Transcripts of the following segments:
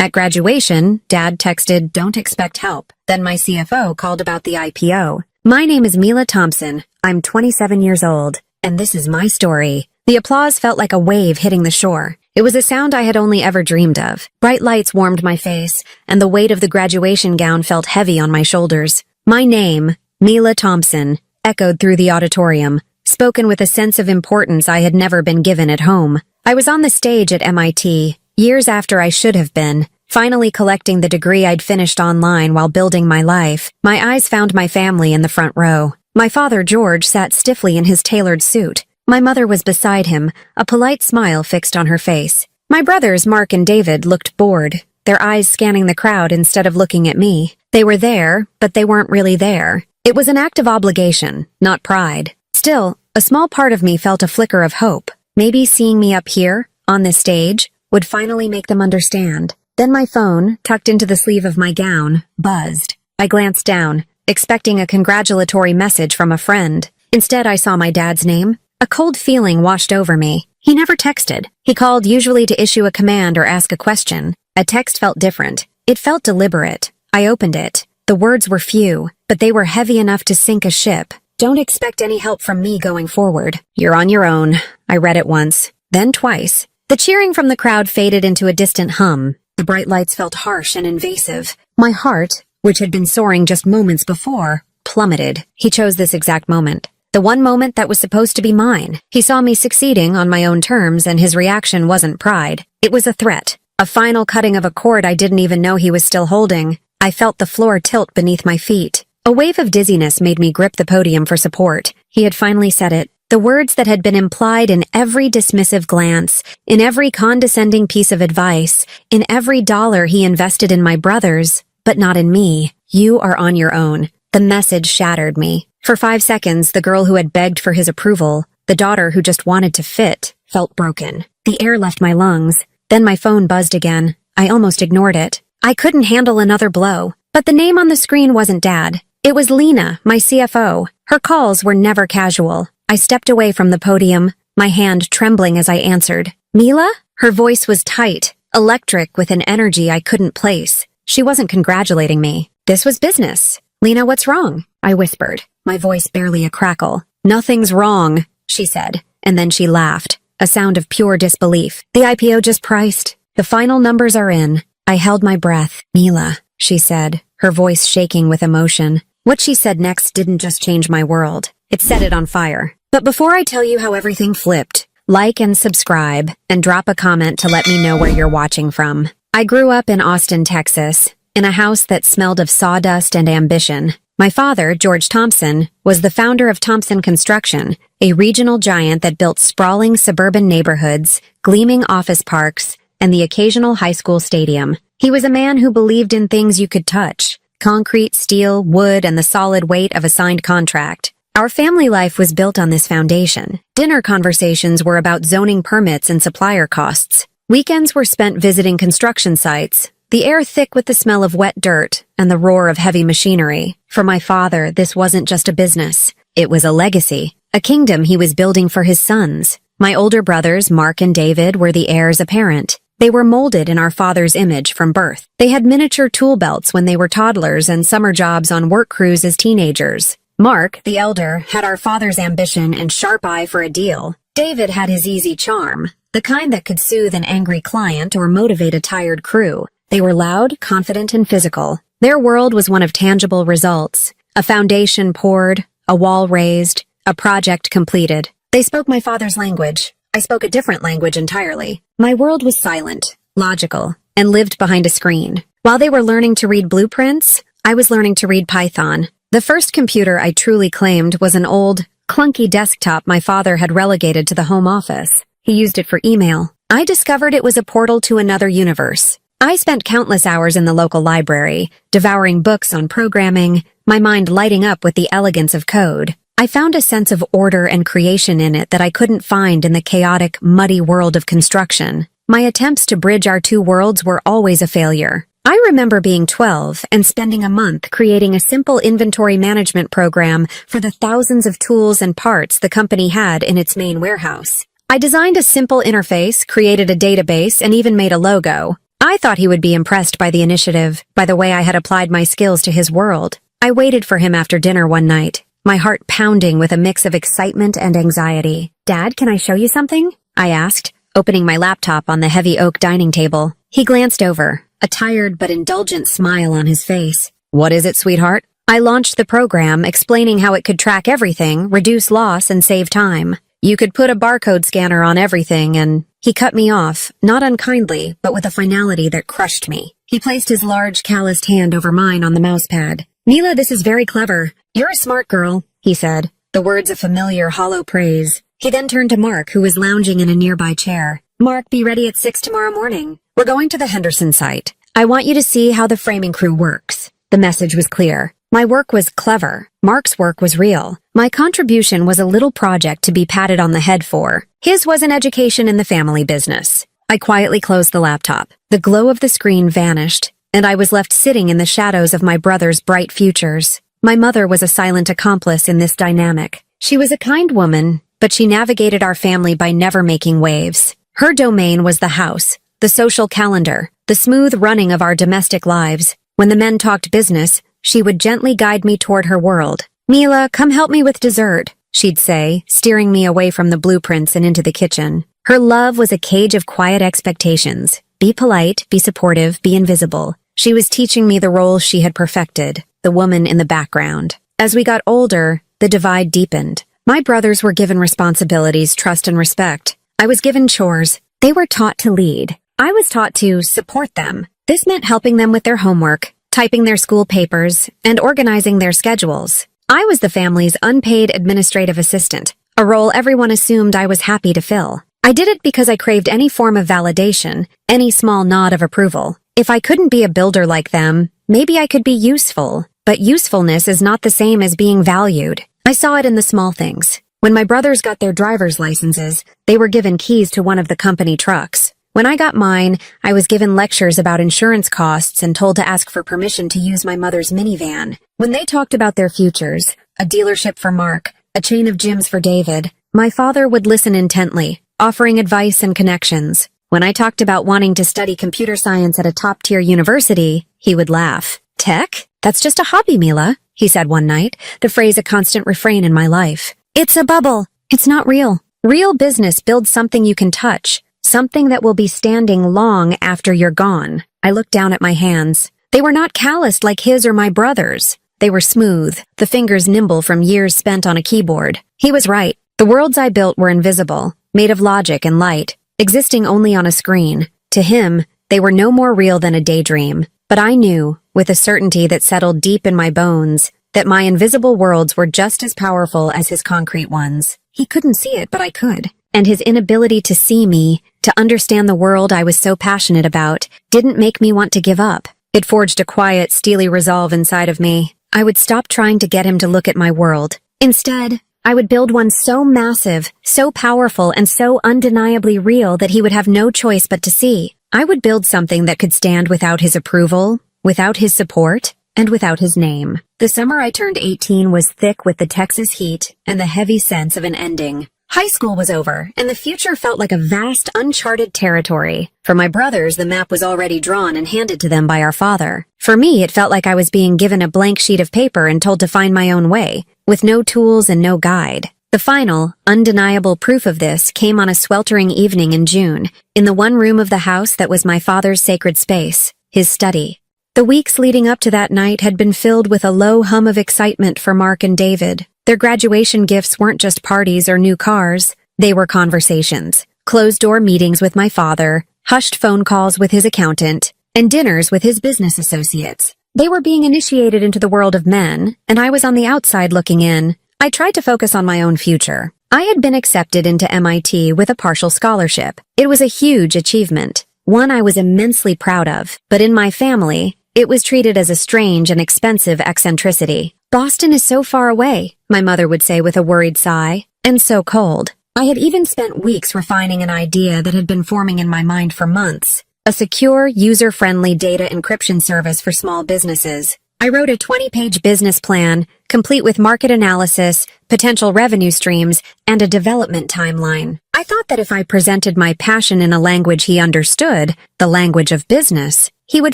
At graduation, Dad texted, "Don't expect help." Then my CFO called about the IPO. My name is Mila Thompson. I'm 27 years old, and this is my story. The applause felt like a wave hitting the shore. It was a sound I had only ever dreamed of. Bright lights warmed my face, and the weight of the graduation gown felt heavy on my shoulders. My name, Mila Thompson, echoed through the auditorium, spoken with a sense of importance I had never been given at home. I was on the stage at MIT, years after I should have been, finally collecting the degree I'd finished online while building my life. My eyes found my family in the front row. My father, George, sat stiffly in his tailored suit. My mother was beside him, a polite smile fixed on her face. My brothers, Mark and David, looked bored, their eyes scanning the crowd instead of looking at me. They were there, but they weren't really there. It was an act of obligation, not pride. Still, a small part of me felt a flicker of hope. Maybe seeing me up here, on this stage, would finally make them understand. Then my phone, tucked into the sleeve of my gown, buzzed. I glanced down, expecting a congratulatory message from a friend. Instead, I saw my dad's name. A cold feeling washed over me. He never texted. He called usually to issue a command or ask a question. A text felt different. It felt deliberate. I opened it. The words were few, but they were heavy enough to sink a ship. "Don't expect any help from me going forward. You're on your own." I read it once, then twice. The cheering from the crowd faded into a distant hum. The bright lights felt harsh and invasive. My heart, which had been soaring just moments before, plummeted. He chose this exact moment. The one moment that was supposed to be mine. He saw me succeeding on my own terms, and his reaction wasn't pride. It was a threat. A final cutting of a cord I didn't even know he was still holding. I felt the floor tilt beneath my feet. A wave of dizziness made me grip the podium for support. He had finally said it. The words that had been implied in every dismissive glance, in every condescending piece of advice, in every dollar he invested in my brothers, but not in me. "You are on your own." The message shattered me. For 5 seconds, the girl who had begged for his approval, the daughter who just wanted to fit, felt broken. The air left my lungs. Then my phone buzzed again. I almost ignored it. I couldn't handle another blow. But the name on the screen wasn't Dad. It was Lena, my CFO. Her calls were never casual. I stepped away from the podium, my hand trembling as I answered. "Mila?" Her voice was tight, electric with an energy I couldn't place. She wasn't congratulating me. This was business. "Lena, what's wrong?" I whispered, my voice barely a crackle. "Nothing's wrong," she said, and then she laughed, a sound of pure disbelief. "The IPO just priced. The final numbers are in." I held my breath. "Mila," she said, her voice shaking with emotion. What she said next didn't just change my world. It set it on fire. But before I tell you how everything flipped, like and subscribe, and drop a comment to let me know where you're watching from. I grew up in Austin, Texas, in a house that smelled of sawdust and ambition. My father, George Thompson, was the founder of Thompson Construction, a regional giant that built sprawling suburban neighborhoods, gleaming office parks, and the occasional high school stadium. He was a man who believed in things you could touch: concrete, steel, wood, and the solid weight of a signed contract. Our family life was built on this foundation. Dinner conversations were about zoning permits and supplier costs. Weekends were spent visiting construction sites, the air thick with the smell of wet dirt and the roar of heavy machinery. For my father, this wasn't just a business. It was a legacy, a kingdom he was building for his sons. My older brothers, Mark and David, were the heirs apparent. They were molded in our father's image from birth. They had miniature tool belts when they were toddlers and summer jobs on work crews as teenagers. Mark, the elder, had our father's ambition and sharp eye for a deal. David had his easy charm, the kind that could soothe an angry client or motivate a tired crew. They were loud, confident, and physical. Their world was one of tangible results. A foundation poured, a wall raised, a project completed. They spoke my father's language. I spoke a different language entirely. My world was silent, logical, and lived behind a screen. While they were learning to read blueprints, I was learning to read Python. The first computer I truly claimed was an old, clunky desktop my father had relegated to the home office. He used it for email. I discovered it was a portal to another universe. I spent countless hours in the local library, devouring books on programming, my mind lighting up with the elegance of code. I found a sense of order and creation in it that I couldn't find in the chaotic, muddy world of construction. My attempts to bridge our two worlds were always a failure. I remember being 12 and spending a month creating a simple inventory management program for the thousands of tools and parts the company had in its main warehouse. I designed a simple interface, created a database, and even made a logo. I thought he would be impressed by the initiative, by the way I had applied my skills to his world. I waited for him after dinner one night, my heart pounding with a mix of excitement and anxiety. "Dad, can I show you something?" I asked, opening my laptop on the heavy oak dining table. He glanced over, a tired but indulgent smile on his face. "What is it, sweetheart?" I launched the program, explaining how it could track everything, reduce loss, and save time. "You could put a barcode scanner on everything and—" He cut me off, not unkindly, but with a finality that crushed me. He placed his large, calloused hand over mine on the mousepad. "Mila, this is very clever. You're a smart girl," he said, the words a familiar, hollow praise. He then turned to Mark, who was lounging in a nearby chair. "Mark, be ready at 6 tomorrow morning. We're going to the Henderson site. I want you to see how the framing crew works." The message was clear. My work was clever. Mark's work was real. My contribution was a little project to be patted on the head for. His was an education in the family business. I quietly closed the laptop. The glow of the screen vanished, and I was left sitting in the shadows of my brother's bright futures. My mother was a silent accomplice in this dynamic. She was a kind woman, but she navigated our family by never making waves. Her domain was the house, the social calendar, the smooth running of our domestic lives. When the men talked business, she would gently guide me toward her world. "Mila, come help me with dessert," she'd say, steering me away from the blueprints and into the kitchen. Her love was a cage of quiet expectations. Be polite, be supportive, be invisible. She was teaching me the roles she had perfected, the woman in the background. As we got older, the divide deepened. My brothers were given responsibilities, trust, and respect. I was given chores. They were taught to lead. I was taught to support them. This meant helping them with their homework, typing their school papers, and organizing their schedules. I was the family's unpaid administrative assistant, a role everyone assumed I was happy to fill. I did it because I craved any form of validation, any small nod of approval. If I couldn't be a builder like them, maybe I could be useful. But usefulness is not the same as being valued. I saw it in the small things. When my brothers got their driver's licenses, they were given keys to one of the company trucks. When I got mine, I was given lectures about insurance costs and told to ask for permission to use my mother's minivan. When they talked about their futures, a dealership for Mark, a chain of gyms for David, my father would listen intently, offering advice and connections. When I talked about wanting to study computer science at a top-tier university, he would laugh. "Tech? That's just a hobby, Mila," he said one night, the phrase a constant refrain in my life. "It's a bubble. It's not real. Real business builds something you can touch. Something that will be standing long after you're gone." I looked down at my hands. They were not calloused like his or my brother's. They were smooth, the fingers nimble from years spent on a keyboard. He was right. The worlds I built were invisible, made of logic and light, existing only on a screen. To him, they were no more real than a daydream. But I knew, with a certainty that settled deep in my bones, that my invisible worlds were just as powerful as his concrete ones. He couldn't see it, but I could. And his inability to see me, to understand the world I was so passionate about, didn't make me want to give up. It forged a quiet, steely resolve inside of me. I would stop trying to get him to look at my world. Instead, I would build one so massive, so powerful, and so undeniably real that he would have no choice but to see. I would build something that could stand without his approval, without his support, and without his name. The summer I turned 18 was thick with the Texas heat and the heavy sense of an ending. High school was over, and the future felt like a vast, uncharted territory. For my brothers, the map was already drawn and handed to them by our father. For me, it felt like I was being given a blank sheet of paper and told to find my own way, with no tools and no guide. The final, undeniable proof of this came on a sweltering evening in June, in the one room of the house that was my father's sacred space, his study. The weeks leading up to that night had been filled with a low hum of excitement for Mark and David. Their graduation gifts weren't just parties or new cars, they were conversations. Closed-door meetings with my father, hushed phone calls with his accountant, and dinners with his business associates. They were being initiated into the world of men, and I was on the outside looking in. I tried to focus on my own future. I had been accepted into MIT with a partial scholarship. It was a huge achievement, one I was immensely proud of, but in my family, it was treated as a strange and expensive eccentricity. "Boston is so far away," my mother would say with a worried sigh, "and so cold." I had even spent weeks refining an idea that had been forming in my mind for months. A secure, user-friendly data encryption service for small businesses. I wrote a 20-page business plan, complete with market analysis, potential revenue streams, and a development timeline. I thought that if I presented my passion in a language he understood, the language of business, he would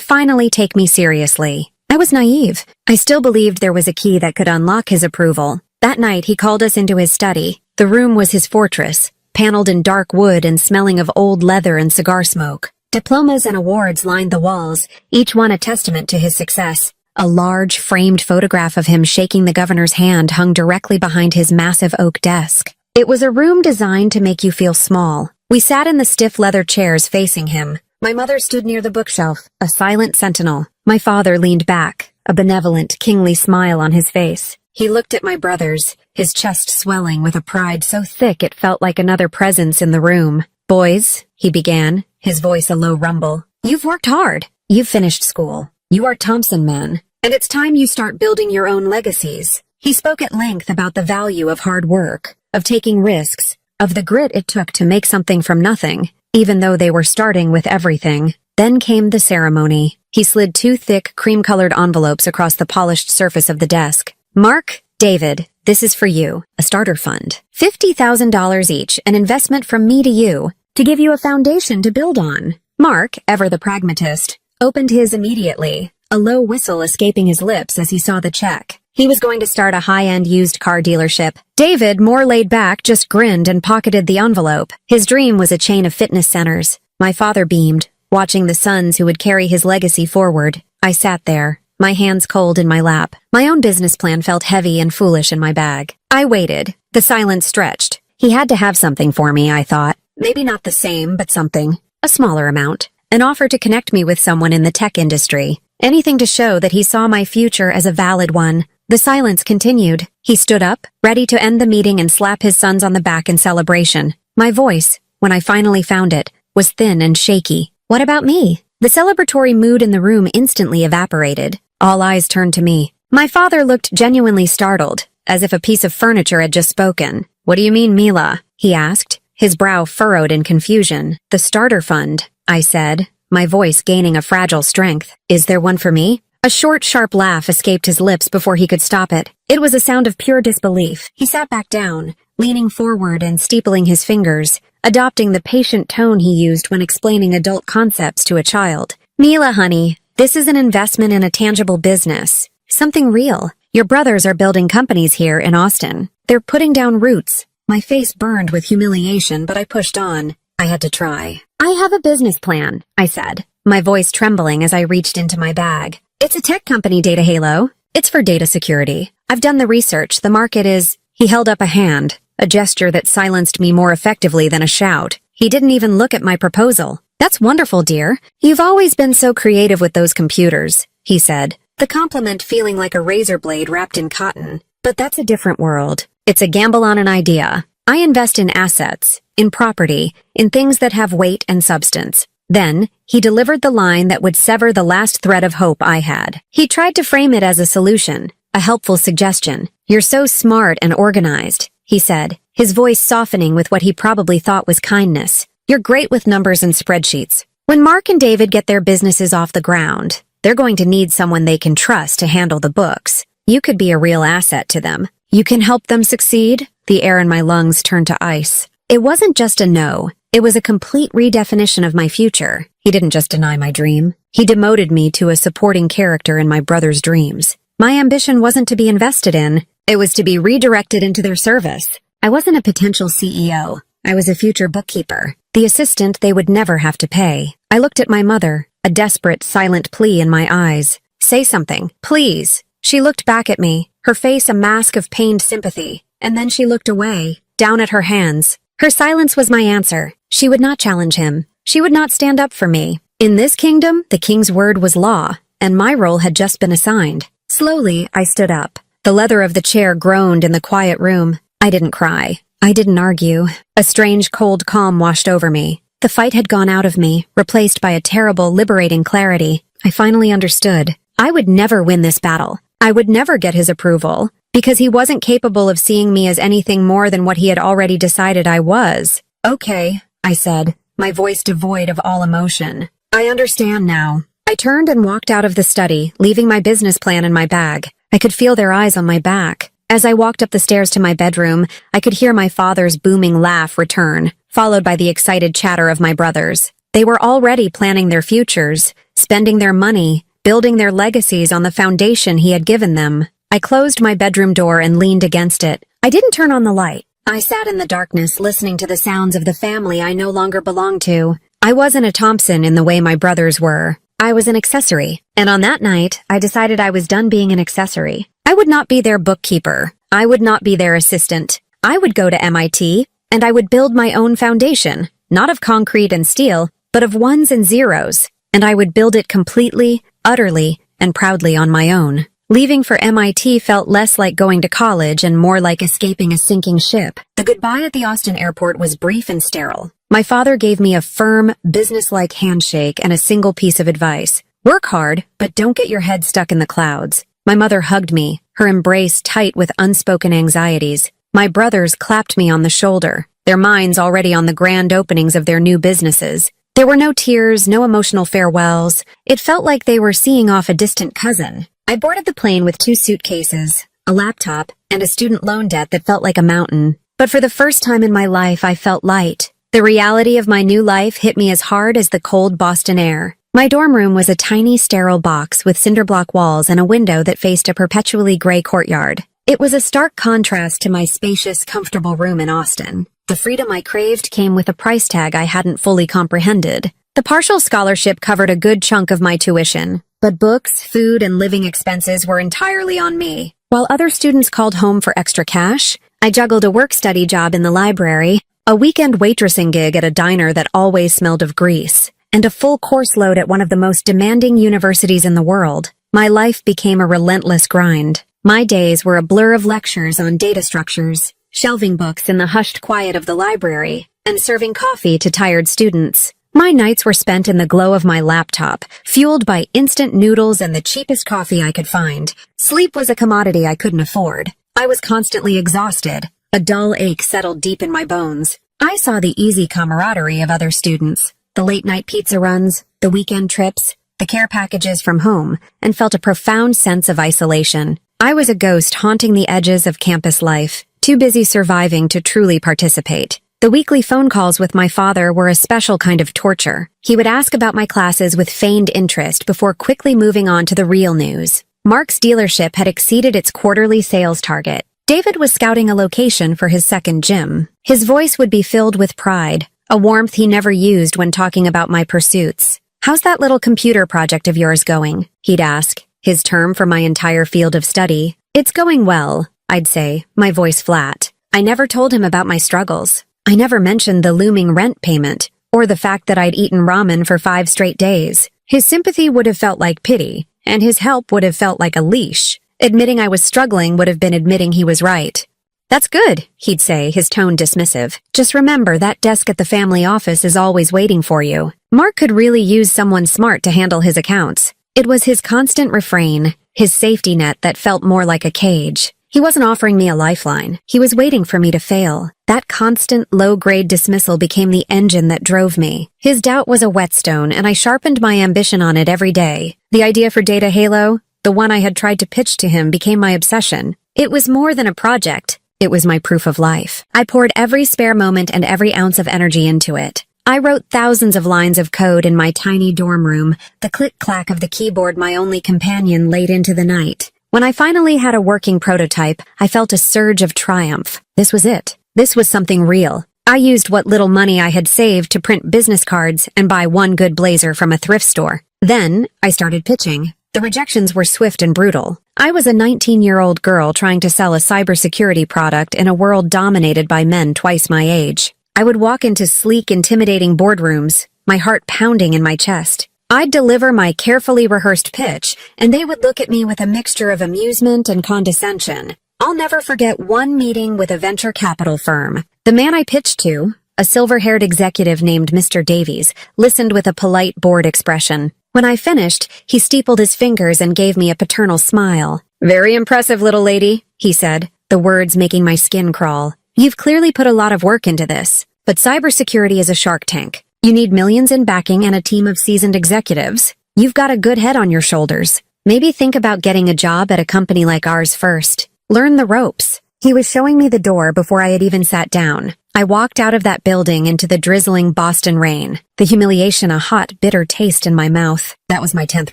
finally take me seriously. I was naive. I still believed there was a key that could unlock his approval. That night, he called us into his study. The room was his fortress, paneled in dark wood and smelling of old leather and cigar smoke. Diplomas and awards lined the walls, each one a testament to his success. A large, framed photograph of him shaking the governor's hand hung directly behind his massive oak desk. It was a room designed to make you feel small. We sat in the stiff leather chairs facing him. My mother stood near the bookshelf, a silent sentinel. My father leaned back, a benevolent, kingly smile on his face. He looked at my brothers, his chest swelling with a pride so thick it felt like another presence in the room. "Boys," he began, his voice a low rumble, "you've worked hard. You've finished school. You are Thompson men, and it's time you start building your own legacies." He spoke at length about the value of hard work, of taking risks, of the grit it took to make something from nothing, even though they were starting with everything. Then came the ceremony. He slid 2 thick, cream-colored envelopes across the polished surface of the desk. "Mark, David, this is for you, a starter fund. $50,000 each, an investment from me to you, to give you a foundation to build on." Mark, ever the pragmatist, opened his immediately, a low whistle escaping his lips as he saw the check. He was going to start a high-end used car dealership. David, more laid back, just grinned and pocketed the envelope. His dream was a chain of fitness centers. My father beamed, watching the sons who would carry his legacy forward. I sat there, my hands cold in my lap. My own business plan felt heavy and foolish in my bag. I waited. The silence stretched. He had to have something for me, I thought. Maybe not the same, but something. A smaller amount. An offer to connect me with someone in the tech industry. Anything to show that he saw my future as a valid one. The silence continued. He stood up, ready to end the meeting and slap his sons on the back in celebration. My voice, when I finally found it, was thin and shaky. "What about me?" The celebratory mood in the room instantly evaporated. All eyes turned to me. My father looked genuinely startled, as if a piece of furniture had just spoken. "What do you mean, Mila?" he asked, his brow furrowed in confusion. "The starter fund," I said, my voice gaining a fragile strength. "Is there one for me?" A short, sharp laugh escaped his lips before he could stop it. It was a sound of pure disbelief. He sat back down, leaning forward and steepling his fingers, adopting the patient tone he used when explaining adult concepts to a child. "Mila, honey, this is an investment in a tangible business. Something real. Your brothers are building companies here in Austin. They're putting down roots." My face burned with humiliation, but I pushed on. I had to try. "I have a business plan," I said, my voice trembling as I reached into my bag. "It's a tech company, Data Halo. It's for data security. I've done the research. The market is—" He held up a hand, a gesture that silenced me more effectively than a shout. He didn't even look at my proposal. "That's wonderful, dear. You've always been so creative with those computers," he said, the compliment feeling like a razor blade wrapped in cotton. "But that's a different world. It's a gamble on an idea. I invest in assets, in property, in things that have weight and substance." Then, he delivered the line that would sever the last thread of hope I had. He tried to frame it as a solution, a helpful suggestion. "You're so smart and organized," he said, his voice softening with what he probably thought was kindness. "You're great with numbers and spreadsheets. When Mark and David get their businesses off the ground, they're going to need someone they can trust to handle the books. You could be a real asset to them. You can help them succeed?" The air in my lungs turned to ice. It wasn't just a no. It was a complete redefinition of my future. He didn't just deny my dream. He demoted me to a supporting character in my brother's dreams. My ambition wasn't to be invested in. It was to be redirected into their service. I wasn't a potential CEO. I was a future bookkeeper, the assistant they would never have to pay. I looked at my mother, a desperate, silent plea in my eyes. "Say something, please." She looked back at me, her face a mask of pained sympathy, and then she looked away, down at her hands. Her silence was my answer. She would not challenge him. She would not stand up for me. In this kingdom, the king's word was law, and my role had just been assigned. Slowly, I stood up. The leather of the chair groaned in the quiet room. I didn't cry. I didn't argue. A strange, cold calm washed over me. The fight had gone out of me, replaced by a terrible, liberating clarity. I finally understood. I would never win this battle. I would never get his approval, because he wasn't capable of seeing me as anything more than what he had already decided I was. "Okay," I said, my voice devoid of all emotion. "I understand now. I turned and walked out of the study, leaving my business plan in my bag. I could feel their eyes on my back. As I walked up the stairs to my bedroom, I could hear my father's booming laugh return, followed by the excited chatter of my brothers. They were already planning their futures, spending their money, building their legacies on the foundation he had given them. I closed my bedroom door and leaned against it. I didn't turn on the light. I sat in the darkness, listening to the sounds of the family I no longer belonged to. I wasn't a Thompson in the way my brothers were. I was an accessory. And on that night, I decided I was done being an accessory. I would not be their bookkeeper. I would not be their assistant. I would go to MIT, and I would build my own foundation, not of concrete and steel, but of ones and zeros. And I would build it completely, utterly, and proudly on my own. Leaving for MIT felt less like going to college and more like escaping a sinking ship. The goodbye at the Austin airport was brief and sterile. My father gave me a firm, businesslike handshake and a single piece of advice. Work hard, but don't get your head stuck in the clouds. My mother hugged me, her embrace tight with unspoken anxieties. My brothers clapped me on the shoulder, their minds already on the grand openings of their new businesses. There were no tears, no emotional farewells. It felt like they were seeing off a distant cousin. I boarded the plane with 2 suitcases, a laptop, and a student loan debt that felt like a mountain. But for the first time in my life, I felt light. The reality of my new life hit me as hard as the cold Boston air. My dorm room was a tiny, sterile box with cinderblock walls and a window that faced a perpetually gray courtyard. It was a stark contrast to my spacious, comfortable room in Austin. The freedom I craved came with a price tag I hadn't fully comprehended. The partial scholarship covered a good chunk of my tuition, but books, food, and living expenses were entirely on me. While other students called home for extra cash, I juggled a work-study job in the library, a weekend waitressing gig at a diner that always smelled of grease, and a full course load at one of the most demanding universities in the world. My life became a relentless grind. My days were a blur of lectures on data structures, shelving books in the hushed quiet of the library, and serving coffee to tired students. My nights were spent in the glow of my laptop, fueled by instant noodles and the cheapest coffee I could find. Sleep was a commodity I couldn't afford. I was constantly exhausted. A dull ache settled deep in my bones. I saw the easy camaraderie of other students, the late-night pizza runs, the weekend trips, the care packages from home, and felt a profound sense of isolation. I was a ghost haunting the edges of campus life, too busy surviving to truly participate. The weekly phone calls with my father were a special kind of torture. He would ask about my classes with feigned interest before quickly moving on to the real news. Mark's dealership had exceeded its quarterly sales target. David was scouting a location for his second gym. His voice would be filled with pride, a warmth he never used when talking about my pursuits. "How's that little computer project of yours going?" he'd ask, his term for my entire field of study. "It's going well," I'd say, my voice flat. I never told him about my struggles. I never mentioned the looming rent payment, or the fact that I'd eaten ramen for 5 straight days. His sympathy would have felt like pity, and his help would have felt like a leash. Admitting I was struggling would have been admitting he was right. "That's good," he'd say, his tone dismissive. "Just remember that desk at the family office is always waiting for you." Mark could really use someone smart to handle his accounts. It was his constant refrain, his safety net that felt more like a cage. He wasn't offering me a lifeline. He was waiting for me to fail. That constant, low-grade dismissal became the engine that drove me. His doubt was a whetstone, and I sharpened my ambition on it every day. The idea for Data Halo, the one I had tried to pitch to him, became my obsession. It was more than a project. It was my proof of life. I poured every spare moment and every ounce of energy into it. I wrote thousands of lines of code in my tiny dorm room, the click-clack of the keyboard my only companion late into the night. When I finally had a working prototype, I felt a surge of triumph. This was it. This was something real. I used what little money I had saved to print business cards and buy one good blazer from a thrift store. Then, I started pitching. The rejections were swift and brutal. I was a 19-year-old girl trying to sell a cybersecurity product in a world dominated by men twice my age. I would walk into sleek, intimidating boardrooms, my heart pounding in my chest. I'd deliver my carefully rehearsed pitch, and they would look at me with a mixture of amusement and condescension. I'll never forget one meeting with a venture capital firm. The man I pitched to, a silver-haired executive named Mr. Davies, listened with a polite, bored expression. When I finished, he steepled his fingers and gave me a paternal smile. "Very impressive, little lady," he said, the words making my skin crawl. "You've clearly put a lot of work into this, but cybersecurity is a shark tank. You need millions in backing and a team of seasoned executives. You've got a good head on your shoulders. Maybe think about getting a job at a company like ours first. Learn the ropes." He was showing me the door before I had even sat down. I walked out of that building into the drizzling Boston rain, the humiliation a hot, bitter taste in my mouth. That was my 10th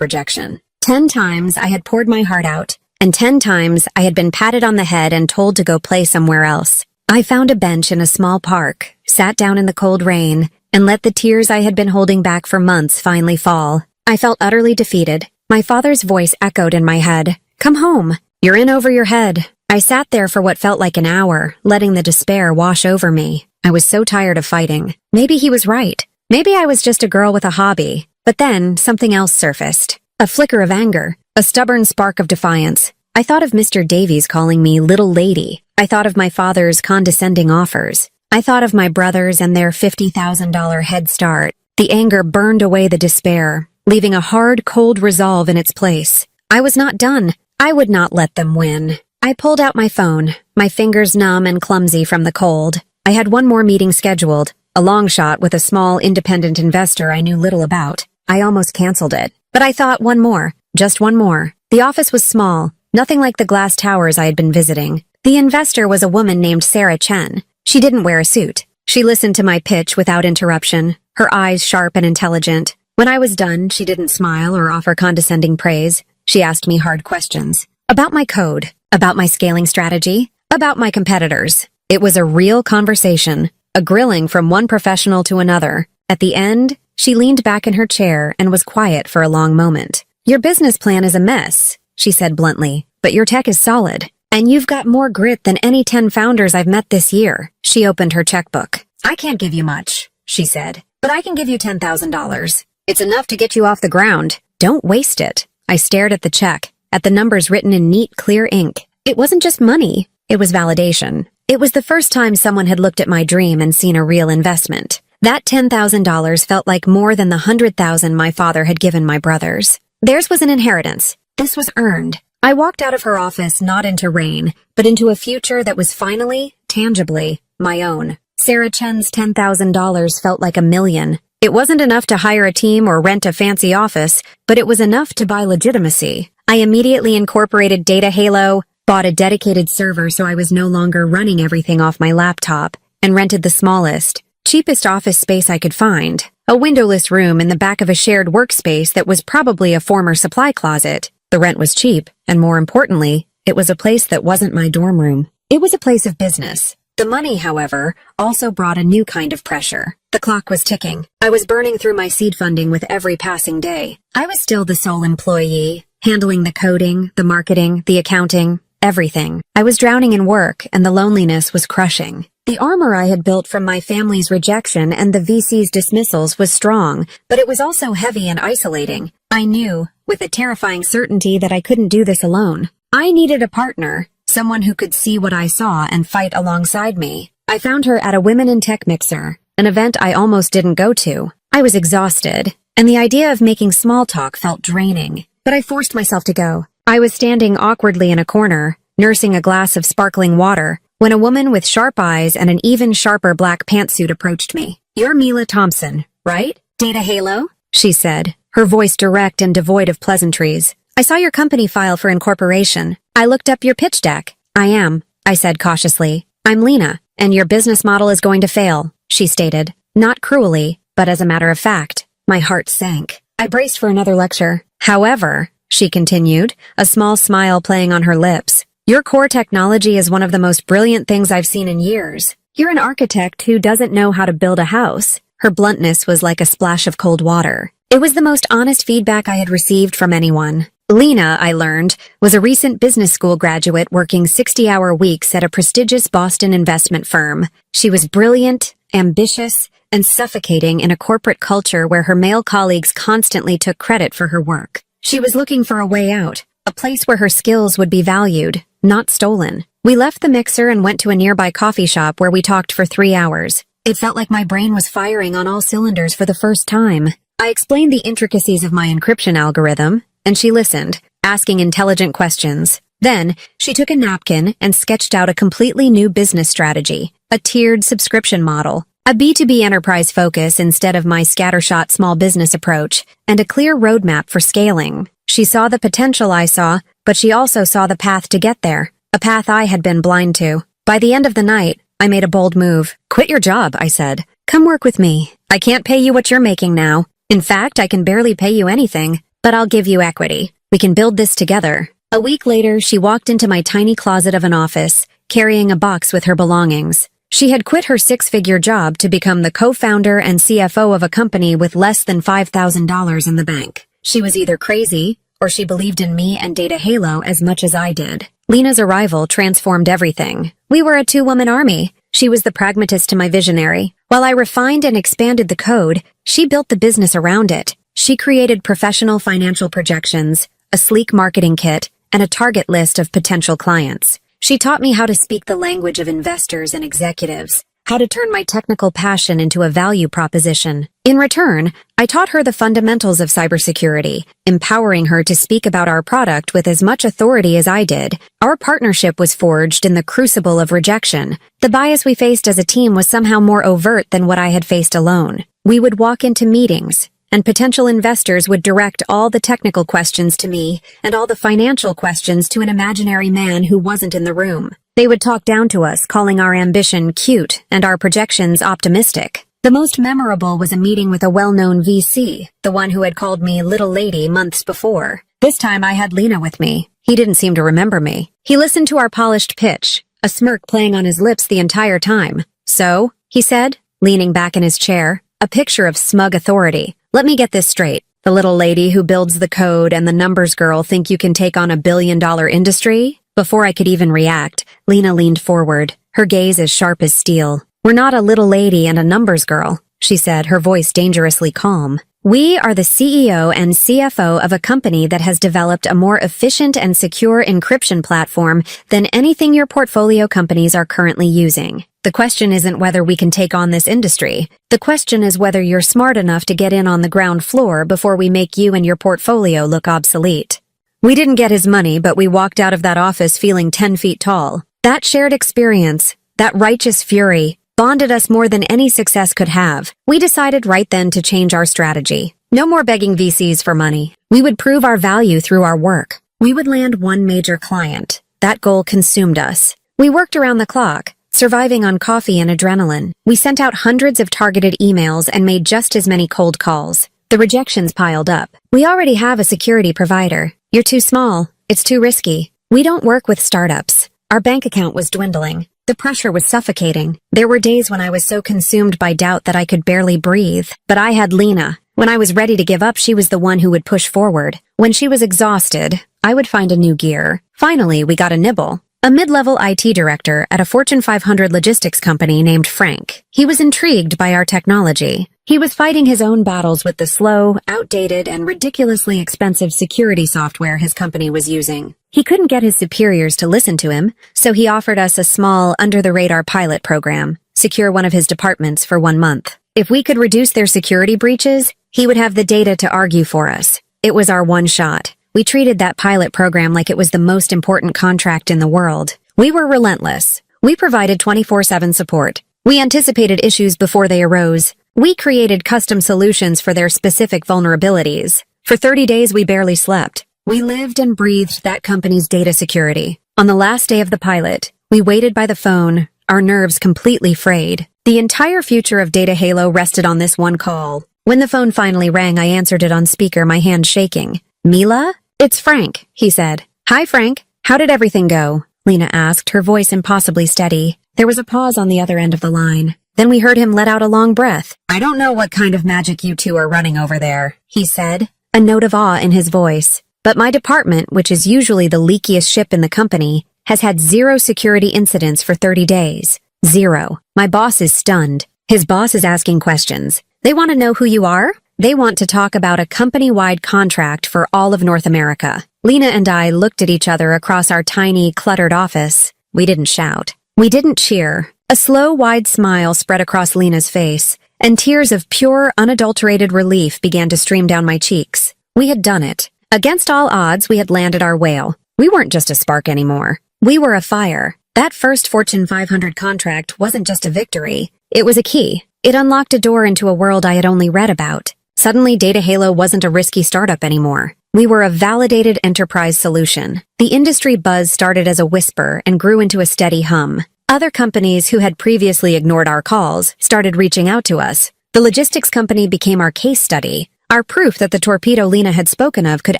rejection. 10 times I had poured my heart out, and 10 times I had been patted on the head and told to go play somewhere else. I found a bench in a small park, sat down in the cold rain, and let the tears I had been holding back for months finally fall. I felt utterly defeated. My father's voice echoed in my head. "Come home. You're in over your head." I sat there for what felt like an hour, letting the despair wash over me. I was so tired of fighting. Maybe he was right. Maybe I was just a girl with a hobby. But then something else surfaced. A flicker of anger, a stubborn spark of defiance. I thought of Mr. Davies calling me little lady. I thought of my father's condescending offers. I thought of my brothers and their $50,000 head start. The anger burned away the despair, leaving a hard, cold resolve in its place. I was not done. I would not let them win. I pulled out my phone, my fingers numb and clumsy from the cold. I had one more meeting scheduled, a long shot with a small independent investor I knew little about. I almost canceled it. But I thought one more, just one more. The office was small, nothing like the glass towers I had been visiting. The investor was a woman named Sarah Chen. She didn't wear a suit. She listened to my pitch without interruption, her eyes sharp and intelligent. When I was done, she didn't smile or offer condescending praise. She asked me hard questions. About my code, about my scaling strategy, about my competitors. It was a real conversation, a grilling from one professional to another. At the end, she leaned back in her chair and was quiet for a long moment. "Your business plan is a mess," she said bluntly, "but your tech is solid. And you've got more grit than any 10 founders I've met this year." She opened her checkbook. "I can't give you much," she said, "but I can give you $10,000. It's enough to get you off the ground. Don't waste it." I stared at the check, at the numbers written in neat, clear ink. It wasn't just money. It was validation. It was the first time someone had looked at my dream and seen a real investment. That $10,000 felt like more than the $100,000 my father had given my brothers. Theirs was an inheritance. This was earned. I walked out of her office not into rain, but into a future that was finally, tangibly, my own. Sarah Chen's $10,000 felt like $1 million. It wasn't enough to hire a team or rent a fancy office, but it was enough to buy legitimacy. I immediately incorporated Data Halo, bought a dedicated server so I was no longer running everything off my laptop, and rented the smallest, cheapest office space I could find, a windowless room in the back of a shared workspace that was probably a former supply closet. The rent was cheap, and more importantly, it was a place that wasn't my dorm room. It was a place of business. The money, however, also brought a new kind of pressure. The clock was ticking. I was burning through my seed funding with every passing day. I was still the sole employee, handling the coding, the marketing, the accounting, everything. I was drowning in work, and the loneliness was crushing. The armor I had built from my family's rejection and the VC's dismissals was strong, but it was also heavy and isolating. I knew, with a terrifying certainty, that I couldn't do this alone. I needed a partner, someone who could see what I saw and fight alongside me. I found her at a Women in Tech Mixer, an event I almost didn't go to. I was exhausted, and the idea of making small talk felt draining, but I forced myself to go. I was standing awkwardly in a corner, nursing a glass of sparkling water, when a woman with sharp eyes and an even sharper black pantsuit approached me. "You're Mila Thompson, right? Data Halo?" she said, her voice direct and devoid of pleasantries. "I saw your company file for incorporation. I looked up your pitch deck." "I am," I said cautiously. "I'm Lena, and your business model is going to fail," she stated. Not cruelly, but as a matter of fact. My heart sank. I braced for another lecture. "However," she continued, a small smile playing on her lips, "your core technology is one of the most brilliant things I've seen in years. You're an architect who doesn't know how to build a house." Her bluntness was like a splash of cold water. It was the most honest feedback I had received from anyone. Lena, I learned, was a recent business school graduate working 60-hour weeks at a prestigious Boston investment firm. She was brilliant, ambitious, and suffocating in a corporate culture where her male colleagues constantly took credit for her work. She was looking for a way out, a place where her skills would be valued, not stolen. We left the mixer and went to a nearby coffee shop where we talked for 3 hours. It felt like my brain was firing on all cylinders for the first time. I explained the intricacies of my encryption algorithm, and she listened, asking intelligent questions. Then, she took a napkin and sketched out a completely new business strategy, a tiered subscription model. A B2B enterprise focus instead of my scattershot small business approach, and a clear roadmap for scaling. She saw the potential I saw, but she also saw the path to get there, a path I had been blind to. By the end of the night, I made a bold move. "Quit your job," I said. "Come work with me. I can't pay you what you're making now. In fact, I can barely pay you anything, but I'll give you equity. We can build this together." A week later, she walked into my tiny closet of an office, carrying a box with her belongings. She had quit her six-figure job to become the co-founder and CFO of a company with less than $5,000 in the bank. She was either crazy, or she believed in me and Data Halo as much as I did. Lena's arrival transformed everything. We were a two-woman army. She was the pragmatist to my visionary. While I refined and expanded the code, she built the business around it. She created professional financial projections, a sleek marketing kit, and a target list of potential clients. She taught me how to speak the language of investors and executives, how to turn my technical passion into a value proposition. In return, I taught her the fundamentals of cybersecurity, empowering her to speak about our product with as much authority as I did. Our partnership was forged in the crucible of rejection. The bias we faced as a team was somehow more overt than what I had faced alone. We would walk into meetings, and potential investors would direct all the technical questions to me and all the financial questions to an imaginary man who wasn't in the room. They would talk down to us, calling our ambition cute and our projections optimistic. The most memorable was a meeting with a well-known VC, the one who had called me Little Lady months before. This time I had Lena with me. He didn't seem to remember me. He listened to our polished pitch, a smirk playing on his lips the entire time. "So," he said, leaning back in his chair, a picture of smug authority. "Let me get this straight. The little lady who builds the code and the numbers girl think you can take on $1 billion industry?" Before I could even react, Lena leaned forward, her gaze as sharp as steel. "We're not a little lady and a numbers girl," she said, her voice dangerously calm. "We are the CEO and CFO of a company that has developed a more efficient and secure encryption platform than anything your portfolio companies are currently using. The question isn't whether we can take on this industry. The question is whether you're smart enough to get in on the ground floor before we make you and your portfolio look obsolete." We didn't get his money, but we walked out of that office feeling 10 feet tall. That shared experience, that righteous fury, bonded us more than any success could have. We decided right then to change our strategy. No more begging VCs for money. We would prove our value through our work. We would land one major client. That goal consumed us. We worked around the clock, surviving on coffee and adrenaline. We sent out hundreds of targeted emails and made just as many cold calls. The rejections piled up. "We already have a security provider. You're too small. It's too risky. We don't work with startups." Our bank account was dwindling. The pressure was suffocating. There were days when I was so consumed by doubt that I could barely breathe. But I had Lena. When I was ready to give up, she was the one who would push forward. When she was exhausted, I would find a new gear. Finally, we got a nibble. A mid-level IT director at a Fortune 500 logistics company named Frank. He was intrigued by our technology. He was fighting his own battles with the slow, outdated, and ridiculously expensive security software his company was using. He couldn't get his superiors to listen to him, so he offered us a small, under-the-radar pilot program, secure one of his departments for 1 month. If we could reduce their security breaches, he would have the data to argue for us. It was our one shot. We treated that pilot program like it was the most important contract in the world. We were relentless. We provided 24/7 support. We anticipated issues before they arose. We created custom solutions for their specific vulnerabilities. For 30 days, we barely slept. We lived and breathed that company's data security. On the last day of the pilot, we waited by the phone, our nerves completely frayed. The entire future of Data Halo rested on this one call. When the phone finally rang, I answered it on speaker, my hand shaking. "Mila? It's Frank," he said. "Hi, Frank. How did everything go?" Lena asked, her voice impossibly steady. There was a pause on the other end of the line. Then we heard him let out a long breath. "I don't know what kind of magic you two are running over there," he said, a note of awe in his voice. "But my department, which is usually the leakiest ship in the company, has had 0 security incidents for 30 days. 0. My boss is stunned. His boss is asking questions. They want to know who you are? They want to talk about a company-wide contract for all of North America." Lena and I looked at each other across our tiny, cluttered office. We didn't shout. We didn't cheer. A slow, wide smile spread across Lena's face, and tears of pure, unadulterated relief began to stream down my cheeks. We had done it. Against all odds, we had landed our whale. We weren't just a spark anymore. We were a fire. That first Fortune 500 contract wasn't just a victory. It was a key. It unlocked a door into a world I had only read about. Suddenly, Data Halo wasn't a risky startup anymore. We were a validated enterprise solution. The industry buzz started as a whisper and grew into a steady hum. Other companies who had previously ignored our calls started reaching out to us. The logistics company became our case study, our proof that the torpedo Lena had spoken of could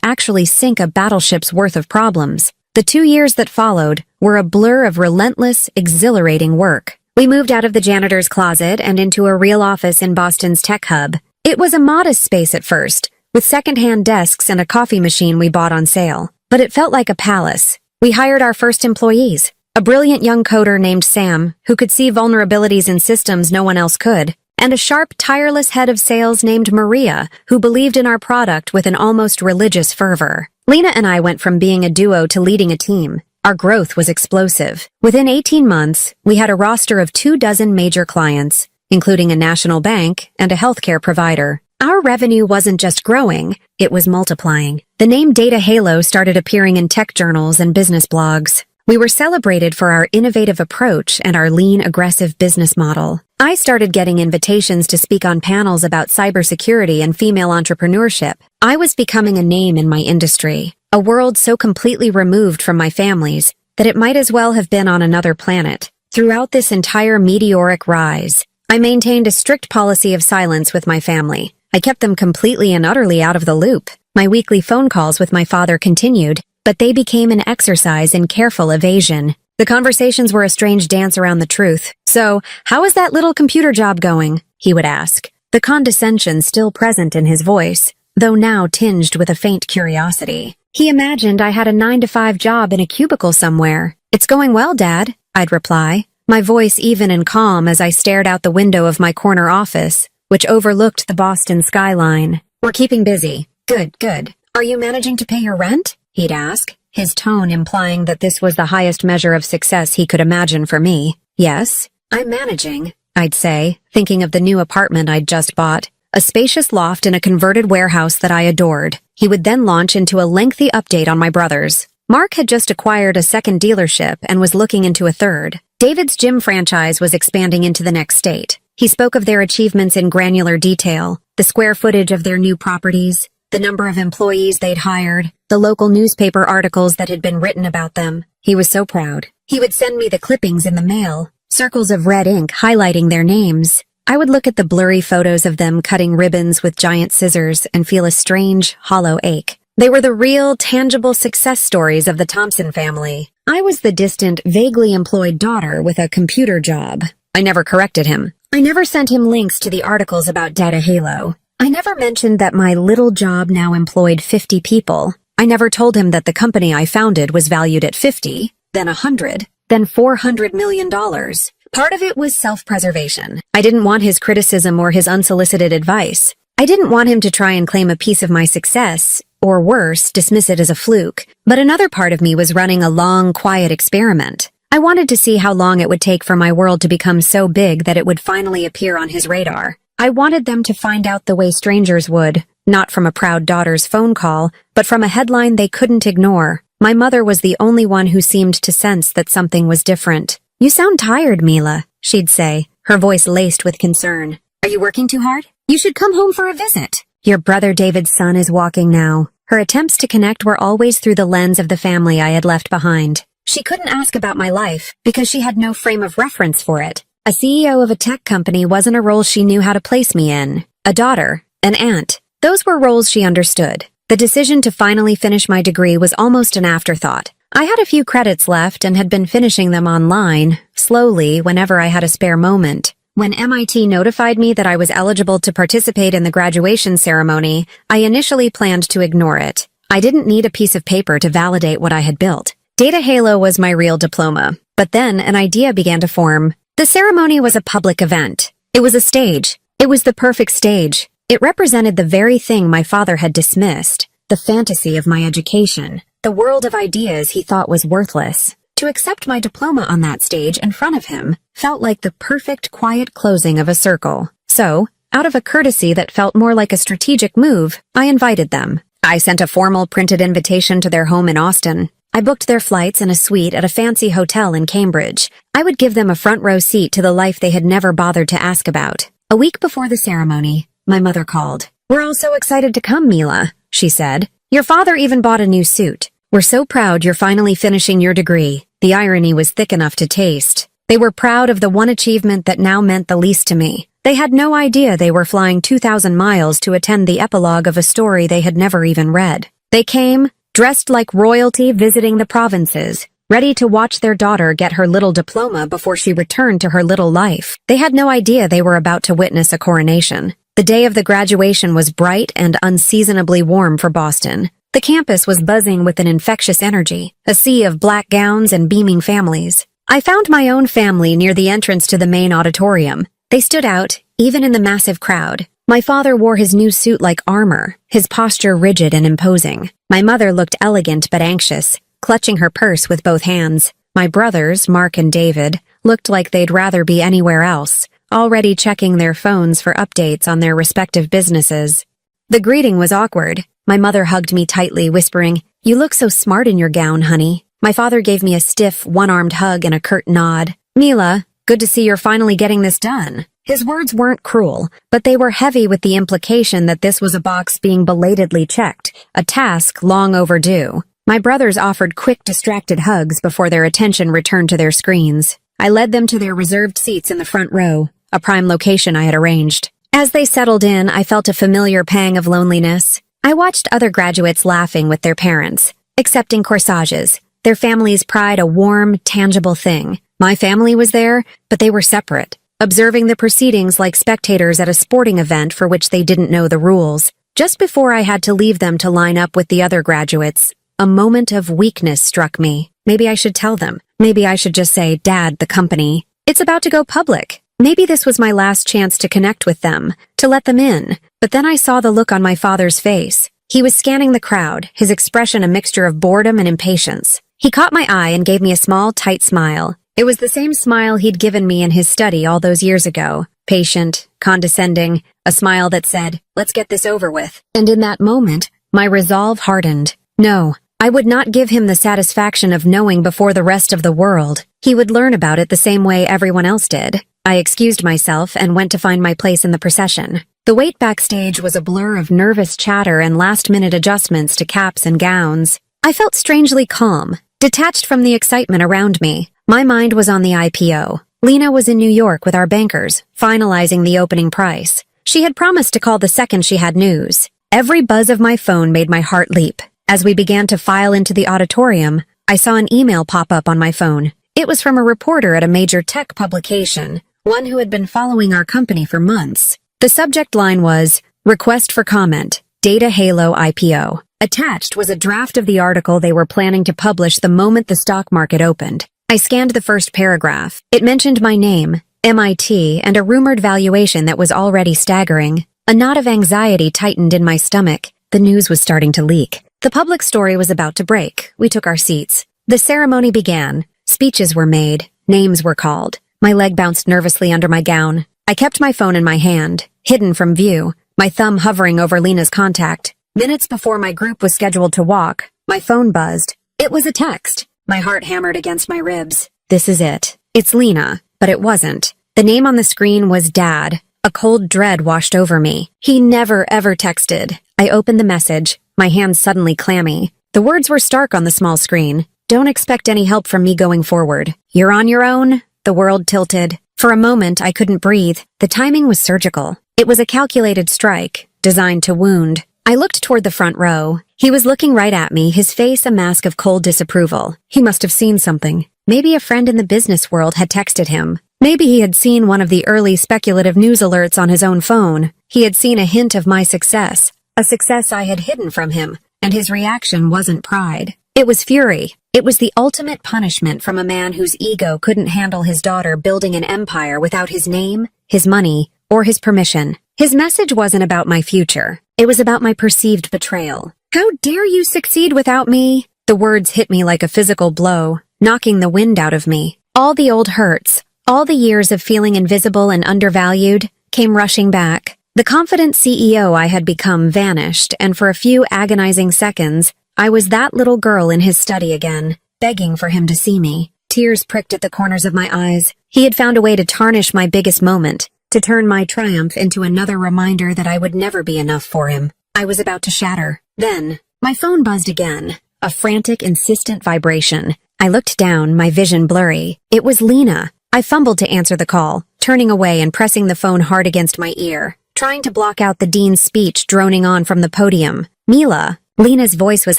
actually sink a battleship's worth of problems. The 2 years that followed were a blur of relentless, exhilarating work. We moved out of the janitor's closet and into a real office in Boston's tech hub. It was a modest space at first, with second-hand desks and a coffee machine we bought on sale. But it felt like a palace. We hired our first employees, a brilliant young coder named Sam, who could see vulnerabilities in systems no one else could, and a sharp, tireless head of sales named Maria, who believed in our product with an almost religious fervor. Lena and I went from being a duo to leading a team. Our growth was explosive. Within 18 months, we had a roster of 24 major clients, including a national bank and a healthcare provider. Our revenue wasn't just growing, it was multiplying. The name Data Halo started appearing in tech journals and business blogs. We were celebrated for our innovative approach and our lean, aggressive business model. I started getting invitations to speak on panels about cybersecurity and female entrepreneurship. I was becoming a name in my industry, a world so completely removed from my family's that it might as well have been on another planet. Throughout this entire meteoric rise, I maintained a strict policy of silence with my family. I kept them completely and utterly out of the loop. My weekly phone calls with my father continued, but they became an exercise in careful evasion. The conversations were a strange dance around the truth. "So, how is that little computer job going?" he would ask, the condescension still present in his voice, though now tinged with a faint curiosity. He imagined I had a 9-to-5 job in a cubicle somewhere. "It's going well, Dad," I'd reply, my voice even and calm as I stared out the window of my corner office, which overlooked the Boston skyline. "We're keeping busy." Good, good. "Are you managing to pay your rent?" he'd ask, his tone implying that this was the highest measure of success he could imagine for me. "Yes, I'm managing," I'd say, thinking of the new apartment I'd just bought, a spacious loft in a converted warehouse that I adored. He would then launch into a lengthy update on my brothers. Mark had just acquired a second dealership and was looking into a third. David's gym franchise was expanding into the next state. He spoke of their achievements in granular detail, the square footage of their new properties, the number of employees they'd hired, the local newspaper articles that had been written about them. He was so proud. He would send me the clippings in the mail, circles of red ink highlighting their names. I would look at the blurry photos of them cutting ribbons with giant scissors and feel a strange, hollow ache. They were the real, tangible success stories of the Thompson family. I was the distant, vaguely employed daughter with a computer job. I never corrected him. I never sent him links to the articles about Data Halo. I never mentioned that my little job now employed 50 people. I never told him that the company I founded was valued at 50, then 100, then $400 million. Part of it was self-preservation. I didn't want his criticism or his unsolicited advice. I didn't want him to try and claim a piece of my success, or worse, dismiss it as a fluke. But another part of me was running a long, quiet experiment. I wanted to see how long it would take for my world to become so big that it would finally appear on his radar. I wanted them to find out the way strangers would, not from a proud daughter's phone call, but from a headline they couldn't ignore. My mother was the only one who seemed to sense that something was different. "You sound tired, Mila," she'd say, her voice laced with concern. "Are you working too hard? You should come home for a visit." "Your brother David's son is walking now." Her attempts to connect were always through the lens of the family I had left behind. She couldn't ask about my life because she had no frame of reference for it. A CEO of a tech company wasn't a role she knew how to place me in. A daughter, an aunt, those were roles she understood. The decision to finally finish my degree was almost an afterthought. I had a few credits left and had been finishing them online, slowly, whenever I had a spare moment. When MIT notified me that I was eligible to participate in the graduation ceremony, I initially planned to ignore it. I didn't need a piece of paper to validate what I had built. Data Halo was my real diploma. But then an idea began to form. The ceremony was a public event. It was a stage. It was the perfect stage. It represented the very thing my father had dismissed, the fantasy of my education, the world of ideas he thought was worthless. To accept my diploma on that stage in front of him felt like the perfect quiet closing of a circle. So, out of a courtesy that felt more like a strategic move, I invited them. I sent a formal printed invitation to their home in Austin. I booked their flights and a suite at a fancy hotel in Cambridge. I would give them a front row seat to the life they had never bothered to ask about. A week before the ceremony, my mother called. "We're all so excited to come, Mila," she said. "Your father even bought a new suit. We're so proud you're finally finishing your degree." The irony was thick enough to taste. They were proud of the one achievement that now meant the least to me. They had no idea they were flying 2,000 miles to attend the epilogue of a story they had never even read. They came, dressed like royalty visiting the provinces, ready to watch their daughter get her little diploma before she returned to her little life. They had no idea they were about to witness a coronation. The day of the graduation was bright and unseasonably warm for Boston. The campus was buzzing with an infectious energy, a sea of black gowns and beaming families. I found my own family near the entrance to the main auditorium. They stood out, even in the massive crowd. My father wore his new suit like armor, his posture rigid and imposing. My mother looked elegant but anxious, clutching her purse with both hands. My brothers, Mark and David, looked like they'd rather be anywhere else, already checking their phones for updates on their respective businesses. The greeting was awkward. My mother hugged me tightly, whispering, "You look so smart in your gown, honey." My father gave me a stiff, one-armed hug and a curt nod. "Mila, good to see you're finally getting this done." His words weren't cruel, but they were heavy with the implication that this was a box being belatedly checked, a task long overdue. My brothers offered quick, distracted hugs before their attention returned to their screens. I led them to their reserved seats in the front row, a prime location I had arranged. As they settled in, I felt a familiar pang of loneliness. I watched other graduates laughing with their parents, accepting corsages, their family's pride a warm, tangible thing. My family was there, but they were separate, observing the proceedings like spectators at a sporting event for which they didn't know the rules. Just before I had to leave them to line up with the other graduates, a moment of weakness struck me. Maybe I should tell them. Maybe I should just say, "Dad, the company. It's about to go public." Maybe this was my last chance to connect with them, to let them in. But then I saw the look on my father's face. He was scanning the crowd, his expression a mixture of boredom and impatience. He caught my eye and gave me a small, tight smile. It was the same smile he'd given me in his study all those years ago. Patient, condescending, a smile that said, "Let's get this over with." And in that moment, my resolve hardened. No, I would not give him the satisfaction of knowing before the rest of the world. He would learn about it the same way everyone else did. I excused myself and went to find my place in the procession. The wait backstage was a blur of nervous chatter and last-minute adjustments to caps and gowns. I felt strangely calm, detached from the excitement around me. My mind was on the IPO. Lena was in New York with our bankers, finalizing the opening price. She had promised to call the second she had news. Every buzz of my phone made my heart leap. As we began to file into the auditorium, I saw an email pop up on my phone. It was from a reporter at a major tech publication, one who had been following our company for months. The subject line was, "Request for comment, Data Halo IPO." Attached was a draft of the article they were planning to publish the moment the stock market opened. I scanned the first paragraph. It mentioned my name, MIT, and a rumored valuation that was already staggering. A knot of anxiety tightened in my stomach. The news was starting to leak. The public story was about to break. We took our seats. The ceremony began. Speeches were made. Names were called. My leg bounced nervously under my gown. I kept my phone in my hand, hidden from view, my thumb hovering over Lena's contact. Minutes before my group was scheduled to walk, my phone buzzed. It was a text. My heart hammered against my ribs. This is it. It's Lena. But it wasn't. The name on the screen was Dad. A cold dread washed over me. He never, ever texted. I opened the message, my hands suddenly clammy. The words were stark on the small screen. "Don't expect any help from me going forward. You're on your own." The world tilted. For a moment, I couldn't breathe. The timing was surgical. It was a calculated strike, designed to wound. I looked toward the front row. He was looking right at me, his face a mask of cold disapproval. He must have seen something. Maybe a friend in the business world had texted him. Maybe he had seen one of the early speculative news alerts on his own phone. He had seen a hint of my success, a success I had hidden from him, and his reaction wasn't pride. It was fury. It was the ultimate punishment from a man whose ego couldn't handle his daughter building an empire without his name, his money, or his permission. His message wasn't about my future. It was about my perceived betrayal. "How dare you succeed without me?" The words hit me like a physical blow, knocking the wind out of me. All the old hurts, all the years of feeling invisible and undervalued, came rushing back. The confident CEO I had become vanished, and for a few agonizing seconds, I was that little girl in his study again, begging for him to see me. Tears pricked at the corners of my eyes. He had found a way to tarnish my biggest moment, to turn my triumph into another reminder that I would never be enough for him. I was about to shatter. Then, my phone buzzed again. A frantic, insistent vibration. I looked down, my vision blurry. It was Lena. I fumbled to answer the call, turning away and pressing the phone hard against my ear, trying to block out the dean's speech droning on from the podium. Mila. Lena's voice was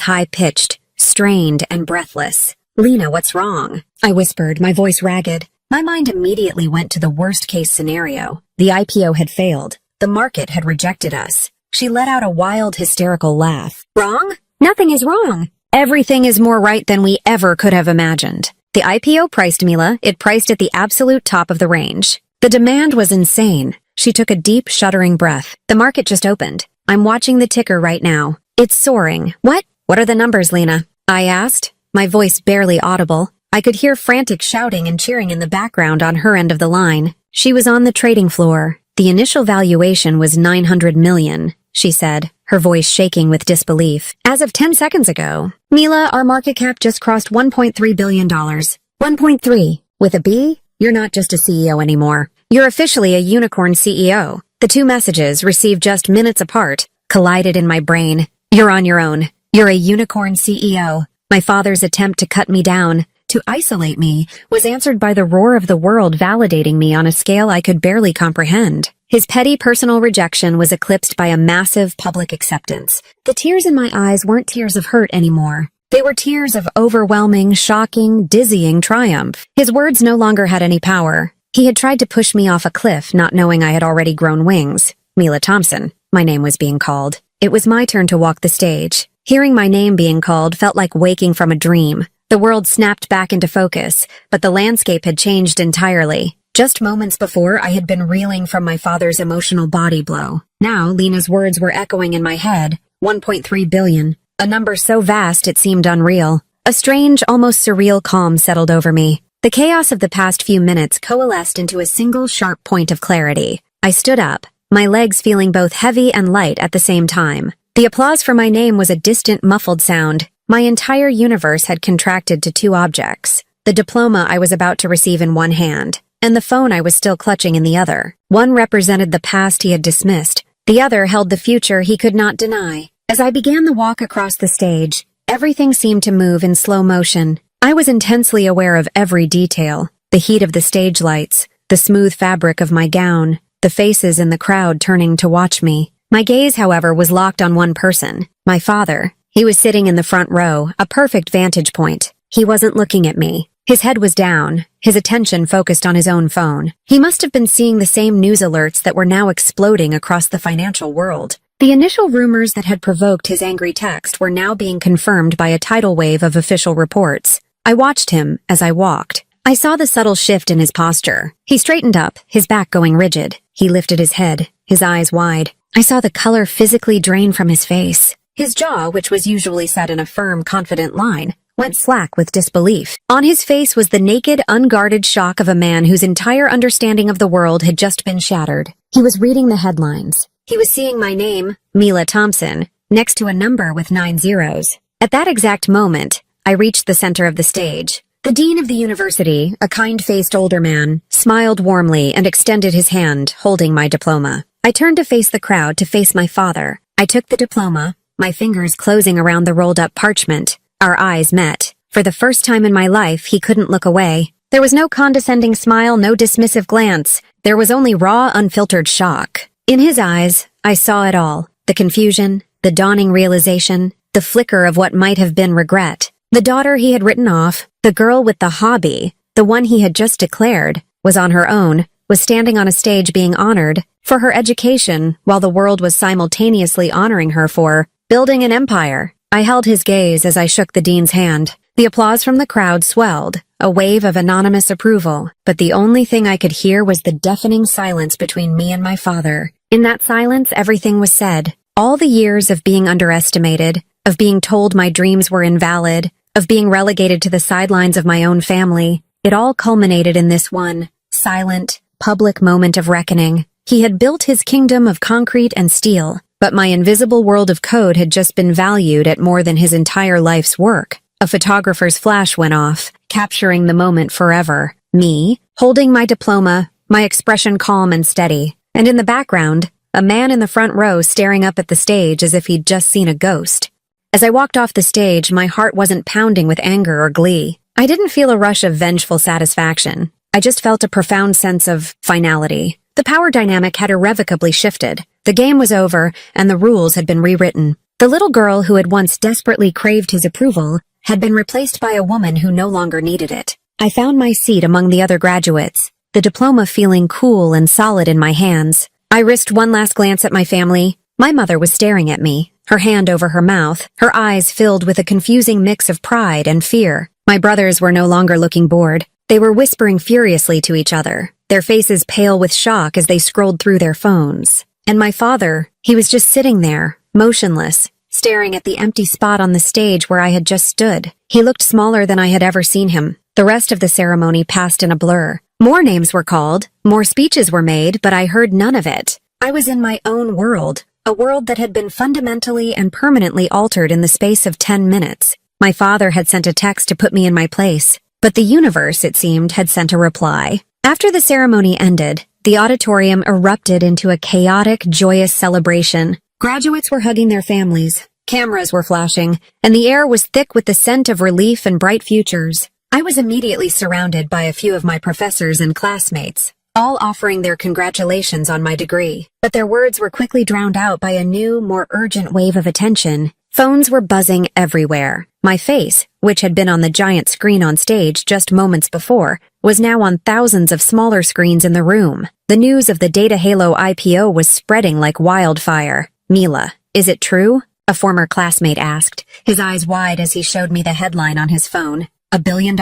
high-pitched, strained, and breathless. Lena, what's wrong? I whispered, my voice ragged. My mind immediately went to the worst-case scenario. The IPO had failed. The market had rejected us. She let out a wild, hysterical laugh. Wrong? Nothing is wrong. Everything is more right than we ever could have imagined. The IPO priced, Mila. It priced at the absolute top of the range. The demand was insane. She took a deep, shuddering breath. The market just opened. I'm watching the ticker right now. It's soaring. What? What are the numbers, Lena? I asked, my voice barely audible. I could hear frantic shouting and cheering in the background on her end of the line. She was on the trading floor. The initial valuation was $900 million, she said, her voice shaking with disbelief. As of 10 seconds ago, Mila, our market cap just crossed $1.3 billion. 1.3. With a B? You're not just a CEO anymore. You're officially a unicorn CEO. The two messages, received just minutes apart, collided in my brain. You're on your own. You're a unicorn CEO. My father's attempt to cut me down, to isolate me, was answered by the roar of the world validating me on a scale I could barely comprehend. His petty personal rejection was eclipsed by a massive public acceptance. The tears in my eyes weren't tears of hurt anymore. They were tears of overwhelming, shocking, dizzying triumph. His words no longer had any power. He had tried to push me off a cliff, not knowing I had already grown wings. Mila Thompson, my name was being called. It was my turn to walk the stage. Hearing my name being called felt like waking from a dream. The world snapped back into focus, but the landscape had changed entirely. Just moments before, I had been reeling from my father's emotional body blow. Now, Lena's words were echoing in my head. 1.3 billion. A number so vast it seemed unreal. A strange, almost surreal calm settled over me. The chaos of the past few minutes coalesced into a single sharp point of clarity. I stood up, my legs feeling both heavy and light at the same time. The applause for my name was a distant, muffled sound. My entire universe had contracted to two objects. The diploma I was about to receive in one hand, and the phone I was still clutching in the other. One represented the past he had dismissed. The other held the future he could not deny. As I began the walk across the stage, everything seemed to move in slow motion. I was intensely aware of every detail. The heat of the stage lights, the smooth fabric of my gown, the faces in the crowd turning to watch me. My gaze, however, was locked on one person, my father. He was sitting in the front row, a perfect vantage point. He wasn't looking at me. His head was down, his attention focused on his own phone. He must have been seeing the same news alerts that were now exploding across the financial world. The initial rumors that had provoked his angry text were now being confirmed by a tidal wave of official reports. I watched him as I walked. I saw the subtle shift in his posture. He straightened up, his back going rigid. He lifted his head, his eyes wide. I saw the color physically drain from his face. His jaw, which was usually set in a firm, confident line, went slack with disbelief. On his face was the naked, unguarded shock of a man whose entire understanding of the world had just been shattered. He was reading the headlines. He was seeing my name, Mila Thompson, next to a number with 9 zeros. At that exact moment, I reached the center of the stage. The dean of the university, a kind-faced older man, smiled warmly and extended his hand, holding my diploma. I turned to face the crowd, to face my father. I took the diploma, my fingers closing around the rolled-up parchment. Our eyes met. For the first time in my life, he couldn't look away. There was no condescending smile, no dismissive glance. There was only raw, unfiltered shock. In his eyes, I saw it all. The confusion, the dawning realization, the flicker of what might have been regret. The daughter he had written off, the girl with the hobby, the one he had just declared, was on her own, was standing on a stage being honored for her education while the world was simultaneously honoring her for building an empire. I held his gaze as I shook the dean's hand. The applause from the crowd swelled, a wave of anonymous approval, but the only thing I could hear was the deafening silence between me and my father. In that silence, everything was said. All the years of being underestimated, of being told my dreams were invalid, of being relegated to the sidelines of my own family, it all culminated in this one, silent, public moment of reckoning. He had built his kingdom of concrete and steel, but my invisible world of code had just been valued at more than his entire life's work. A photographer's flash went off, capturing the moment forever. Me, holding my diploma, my expression calm and steady, and in the background, a man in the front row staring up at the stage as if he'd just seen a ghost. As I walked off the stage, my heart wasn't pounding with anger or glee. I didn't feel a rush of vengeful satisfaction. I just felt a profound sense of finality. The power dynamic had irrevocably shifted. The game was over, and the rules had been rewritten. The little girl who had once desperately craved his approval had been replaced by a woman who no longer needed it. I found my seat among the other graduates, the diploma feeling cool and solid in my hands. I risked one last glance at my family. My mother was staring at me, her hand over her mouth, her eyes filled with a confusing mix of pride and fear. My brothers were no longer looking bored. They were whispering furiously to each other, their faces pale with shock as they scrolled through their phones. And my father, he was just sitting there, motionless, staring at the empty spot on the stage where I had just stood. He looked smaller than I had ever seen him. The rest of the ceremony passed in a blur. More names were called, more speeches were made, but I heard none of it. I was in my own world, a world that had been fundamentally and permanently altered in the space of 10 minutes. My father had sent a text to put me in my place, but the universe, it seemed, had sent a reply. After the ceremony ended, the auditorium erupted into a chaotic, joyous celebration. Graduates were hugging their families, cameras were flashing, and the air was thick with the scent of relief and bright futures. I was immediately surrounded by a few of my professors and classmates, all offering their congratulations on my degree. But their words were quickly drowned out by a new, more urgent wave of attention. Phones were buzzing everywhere. My face, which had been on the giant screen on stage just moments before, was now on thousands of smaller screens in the room. The news of the Data Halo IPO was spreading like wildfire. "Mila, is it true?" a former classmate asked, his eyes wide as he showed me the headline on his phone. $1 billion?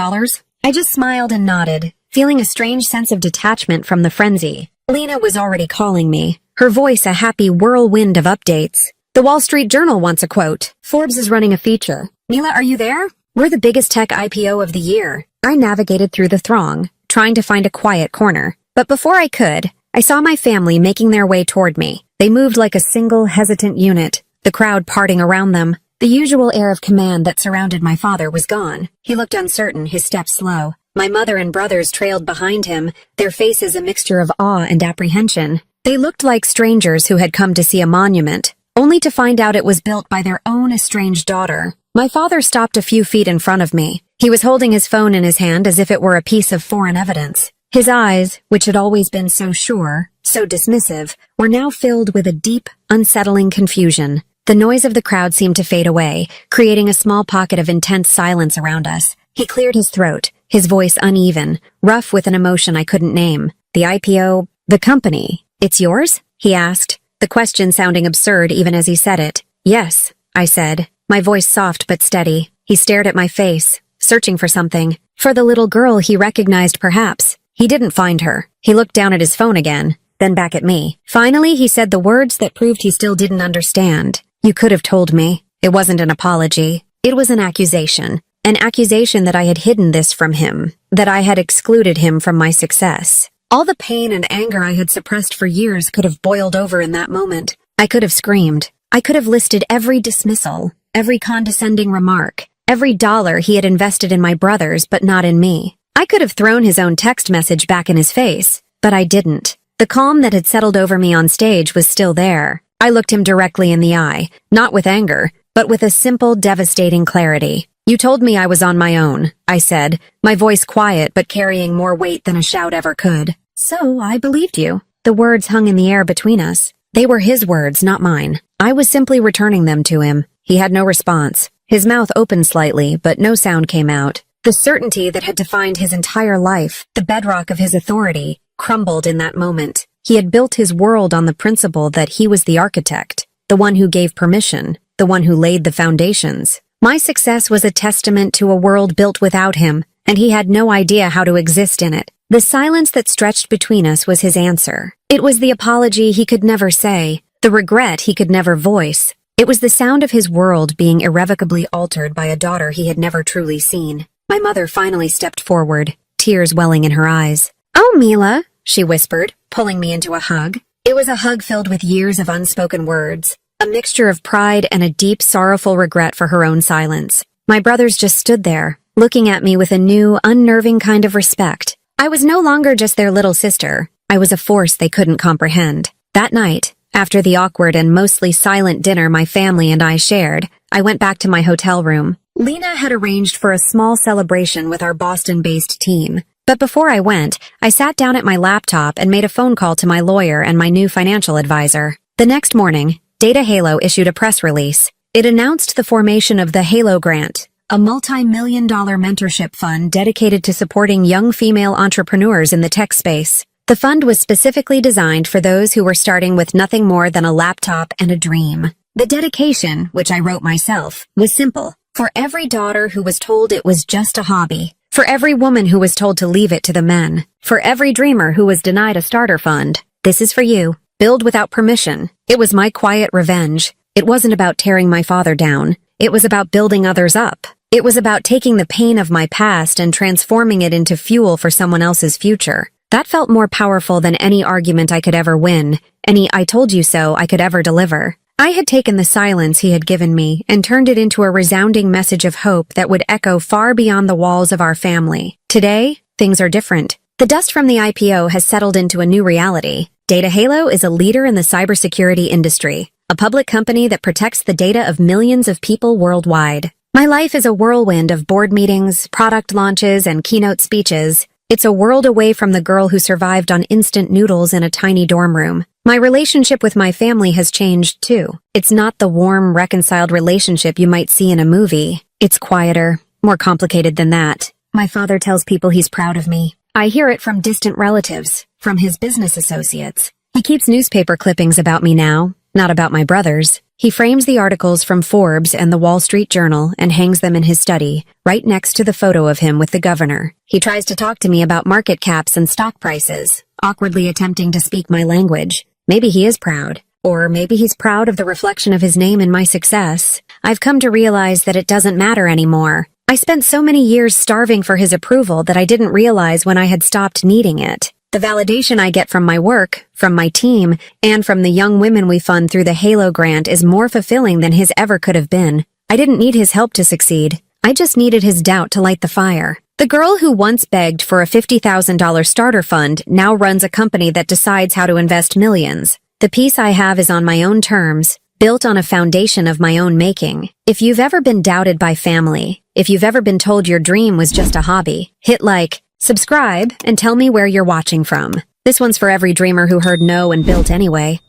I just smiled and nodded, feeling a strange sense of detachment from the frenzy. Lena was already calling me, her voice a happy whirlwind of updates. The Wall Street Journal wants a quote. Forbes is running a feature. Mila, are you there? We're the biggest tech IPO of the year. I navigated through the throng, trying to find a quiet corner. But before I could, I saw my family making their way toward me. They moved like a single, hesitant unit, the crowd parting around them. The usual air of command that surrounded my father was gone. He looked uncertain, his steps slow. My mother and brothers trailed behind him, their faces a mixture of awe and apprehension. They looked like strangers who had come to see a monument, only to find out it was built by their own estranged daughter. My father stopped a few feet in front of me. He was holding his phone in his hand as if it were a piece of foreign evidence. His eyes, which had always been so sure, so dismissive, were now filled with a deep, unsettling confusion. The noise of the crowd seemed to fade away, creating a small pocket of intense silence around us. He cleared his throat, his voice uneven, rough with an emotion I couldn't name. "The IPO, the company, it's yours?" he asked, the question sounding absurd even as he said it. "Yes," I said, my voice soft but steady. He stared at my face, searching for something. For the little girl he recognized perhaps. He didn't find her. He looked down at his phone again, then back at me. Finally, he said the words that proved he still didn't understand. "You could have told me." It wasn't an apology. It was an accusation that I had hidden this from him, that I had excluded him from my success. All the pain and anger I had suppressed for years could have boiled over in that moment. I could have screamed. I could have listed every dismissal, every condescending remark, every dollar he had invested in my brothers but not in me. I could have thrown his own text message back in his face, but I didn't. The calm that had settled over me on stage was still there. I looked him directly in the eye, not with anger, but with a simple, devastating clarity. "You told me I was on my own," I said, my voice quiet but carrying more weight than a shout ever could. "So I believed you." The words hung in the air between us. They were his words, not mine. I was simply returning them to him. He had no response. His mouth opened slightly, but no sound came out. The certainty that had defined his entire life, the bedrock of his authority, crumbled in that moment. He had built his world on the principle that he was the architect, the one who gave permission, the one who laid the foundations. My success was a testament to a world built without him, and he had no idea how to exist in it. The silence that stretched between us was his answer. It was the apology he could never say, the regret he could never voice. It was the sound of his world being irrevocably altered by a daughter he had never truly seen. My mother finally stepped forward, tears welling in her eyes. "Oh, Mila," she whispered, pulling me into a hug. It was a hug filled with years of unspoken words, a mixture of pride and a deep, sorrowful regret for her own silence. My brothers just stood there, looking at me with a new, unnerving kind of respect. I was no longer just their little sister. I was a force they couldn't comprehend. That night, after the awkward and mostly silent dinner my family and I shared, I went back to my hotel room. Lena had arranged for a small celebration with our Boston-based team. But before I went, I sat down at my laptop and made a phone call to my lawyer and my new financial advisor. The next morning, Data Halo issued a press release. It announced the formation of the Halo Grant, a multi-million-dollar mentorship fund dedicated to supporting young female entrepreneurs in the tech space. The fund was specifically designed for those who were starting with nothing more than a laptop and a dream. The dedication, which I wrote myself, was simple. For every daughter who was told it was just a hobby, for every woman who was told to leave it to the men, for every dreamer who was denied a starter fund, this is for you. Build without permission. It was my quiet revenge. It wasn't about tearing my father down. It was about building others up. It was about taking the pain of my past and transforming it into fuel for someone else's future. That felt more powerful than any argument I could ever win, any "I told you so" I could ever deliver. I had taken the silence he had given me and turned it into a resounding message of hope that would echo far beyond the walls of our family. Today, things are different. The dust from the IPO has settled into a new reality. Data Halo is a leader in the cybersecurity industry, a public company that protects the data of millions of people worldwide. My life is a whirlwind of board meetings, product launches, and keynote speeches. It's a world away from the girl who survived on instant noodles in a tiny dorm room. My relationship with my family has changed, too. It's not the warm, reconciled relationship you might see in a movie. It's quieter, more complicated than that. My father tells people he's proud of me. I hear it from distant relatives, from his business associates. He keeps newspaper clippings about me now, not about my brothers. He frames the articles from Forbes and the Wall Street Journal and hangs them in his study, right next to the photo of him with the governor. He tries to talk to me about market caps and stock prices, awkwardly attempting to speak my language. Maybe he is proud. Or maybe he's proud of the reflection of his name in my success. I've come to realize that it doesn't matter anymore. I spent so many years starving for his approval that I didn't realize when I had stopped needing it. The validation I get from my work, from my team, and from the young women we fund through the Halo Grant is more fulfilling than his ever could have been. I didn't need his help to succeed. I just needed his doubt to light the fire. The girl who once begged for a $50,000 starter fund now runs a company that decides how to invest millions. The peace I have is on my own terms, built on a foundation of my own making. If you've ever been doubted by family, if you've ever been told your dream was just a hobby, hit like, subscribe, and tell me where you're watching from. This one's for every dreamer who heard no and built anyway.